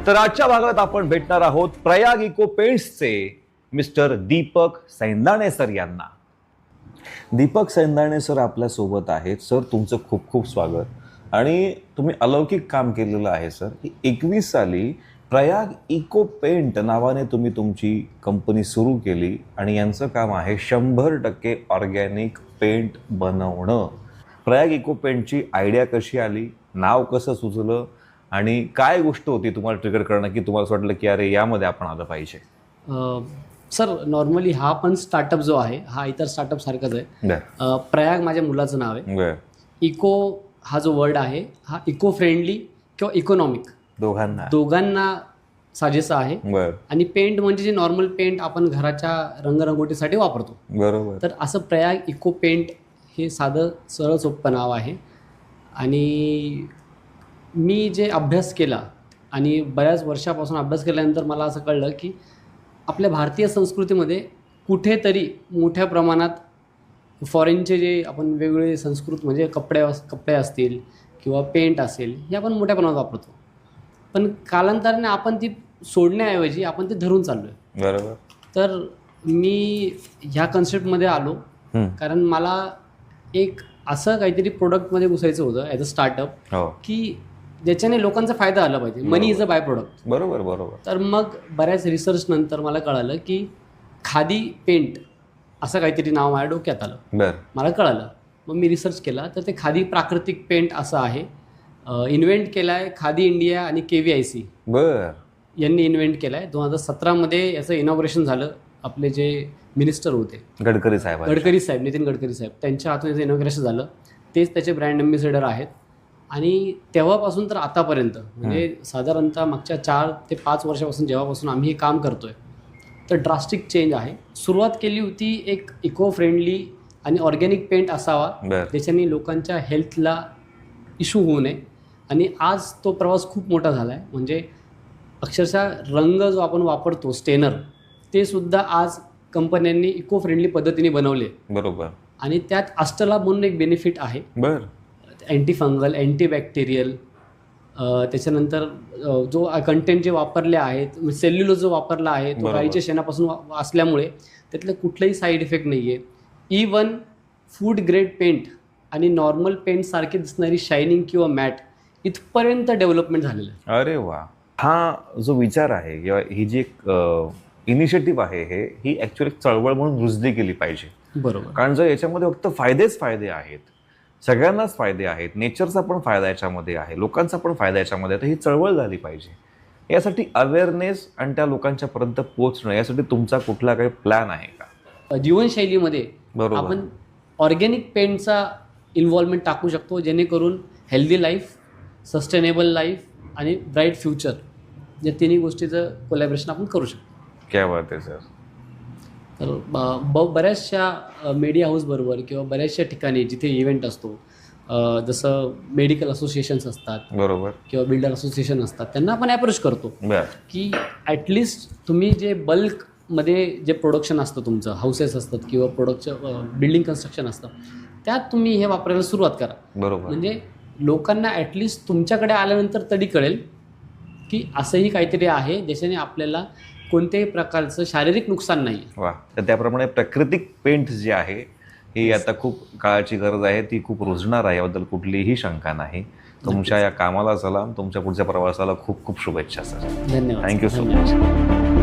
तर आजच्या भागात आपण भेटणार आहोत प्रयाग इको पेंट्सचे मिस्टर दीपक सैंदाणे सर यांना. दीपक सैंदाणे सर आपल्या सोबत आहेत. सर, तुमचं खूप खूप स्वागत. आणि तुम्ही अलौकिक काम केलेलं आहे सर. 21 साली प्रयाग इको पेंट नावाने तुम्ही तुमची कंपनी सुरू केली आणि यांचं काम आहे 100% ऑर्गॅनिक पेंट बनवणं. प्रयाग इको पेंटची आयडिया कशी आली, नाव कसं सुचलं आणि काय गोष्ट होती तुम्हाला ट्रिगर करणं की तुम्हाला असं वाटलं की अरे यामध्ये आपण आलं पाहिजे? सर, नॉर्मली हा पण स्टार्टअप जो आहे हा इतर स्टार्टअप सारखाच आहे. प्रयाग माझ्या मुलाचं नाव आहे. इको हा जो वर्ड आहे हा इको फ्रेंडली किंवा इकॉनॉमिक दोघांना साजेसा आहे. आणि पेंट म्हणजे जे नॉर्मल पेंट आपण घराच्या रंगरंगोटीसाठी वापरतो. बरोबर. तर असं प्रयाग इको पेंट हे साधं सरळ सोपं नाव आहे. आणि मी जे अभ्यास केला आणि बऱ्याच वर्षापासून अभ्यास केल्यानंतर मला असं कळलं की आपल्या भारतीय संस्कृतीमध्ये कुठेतरी मोठ्या प्रमाणात फॉरेनचे जे आपण वेगवेगळे संस्कृत म्हणजे कपडे असतील किंवा पेंट असेल हे आपण मोठ्या प्रमाणात वापरतो. पण कालांतराने आपण ती सोडण्याऐवजी आपण ते धरून चाललो आहे. बरोबर. तर मी ह्या कन्सेप्टमध्ये आलो कारण मला एक असं काहीतरी प्रोडक्टमध्ये घुसायचं होतं ॲज अ स्टार्टअप की ज्याच्याने लोकांचा फायदा आला पाहिजे. मनी इज अ बाय प्रोडक्ट. बरोबर बरोबर. तर मग बऱ्याच रिसर्च नंतर मला कळालं की खादी पेंट असं काहीतरी नाव माझ्या डोक्यात आलं. मला कळालं. मग मी रिसर्च केला तर ते खादी प्राकृतिक पेंट असं आहे. इन्व्हेंट केला आहे खादी इंडिया आणि KVIC यांनी इन्व्हेंट केला आहे. 2017मध्ये याचं इनॉग्रेशन झालं. आपले जे मिनिस्टर होते गडकरी साहेब नितीन गडकरी साहेब त्यांच्या हातून याचं इनॉग्रेशन झालं. तेच त्याचे ब्रँड अँबॅसेडर आहेत. आणि तेव्हापासून तर आतापर्यंत म्हणजे साधारणतः मागच्या 4 ते 5 वर्षापासून जेव्हापासून आम्ही हे काम करतोय तर ड्रास्टिक चेंज आहे. सुरुवात केली होती एक इको फ्रेंडली आणि ऑर्गॅनिक पेंट असावा ज्याच्याने लोकांच्या हेल्थला इश्यू होऊ नये. आणि आज तो प्रवास खूप मोठा झाला आहे. म्हणजे अक्षरशः रंग जो आपण वापरतो स्टेनर ते सुद्धा आज कंपन्यांनी इको फ्रेंडली पद्धतीने बनवले. बरोबर. आणि त्यात अस्टला म्हणून एक बेनिफिट आहे. Anti fungal, antibacterial. त्याच्यानंतर जो कंटेंट जे वापरले आहेत सेल्युलोज जो वापरला आहे तो गाईच्या शेणापासून असल्यामुळे त्यातलं कुठलंही साईड इफेक्ट नाही आहे. इवन फूड ग्रेड पेंट आणि नॉर्मल पेंट सारखी दिसणारी शायनिंग किंवा मॅट इथपर्यंत डेव्हलपमेंट झालेलं आहे. अरे वा. हा जो विचार आहे किंवा ही जी एक इनिशिएटिव्ह आहे ही ॲक्च्युअली चळवळ म्हणून रुजली गेली पाहिजे. बरोबर. कारण जर याच्यामध्ये फक्त फायदेच फायदे आहेत, सगळ्यांनाच फायदे आहेत, नेचरचा पण फायदा याच्यामध्ये आहे, लोकांचा पण फायदा याच्यामध्ये आहे, तर ही चळवळ झाली पाहिजे. यासाठी अवेअरनेस आणि त्या लोकांच्यापर्यंत पोहोचणं यासाठी तुमचा कुठला काही प्लॅन आहे का? जीवनशैलीमध्ये आपण ऑर्गॅनिक पेंटचा इन्व्हॉल्वमेंट टाकू शकतो जेणेकरून हेल्दी लाईफ, सस्टेनेबल लाईफ आणि ब्राईट फ्युचर या तिन्ही गोष्टीचं कोलॅबरेशन आपण करू शकतो. क्या बात आहे सर. तर बऱ्याचशा मीडिया हाऊसबरोबर किंवा बऱ्याचशा ठिकाणी जिथे इव्हेंट असतो जसं मेडिकल असोसिएशन्स असतात बरोबर किंवा बिल्डर असोसिएशन असतात त्यांना आपण अप्रोच करतो की ॲटलिस्ट तुम्ही जे बल्कमध्ये जे प्रोडक्शन असतं तुमचं हाऊसेस असतात किंवा प्रोडक्टचं बिल्डिंग कन्स्ट्रक्शन असतं त्यात तुम्ही हे वापरायला सुरुवात करा. बरोबर. म्हणजे लोकांना ॲटलिस्ट तुमच्याकडे आल्यानंतर तरी कळेल की असंही काहीतरी आहे ज्याच्याने आपल्याला कोणत्याही प्रकारचं शारीरिक नुकसान नाही. वा. तर त्याप्रमाणे प्राकृतिक पेंट जे आहे ही आता खूप काळाची गरज आहे, ती खूप रुजणार आहे, याबद्दल कुठलीही शंका नाही. तुमच्या या कामाला चला, तुमच्या पुढच्या प्रवासाला खूप खूप शुभेच्छा सर. धन्यवाद. Thank you so much.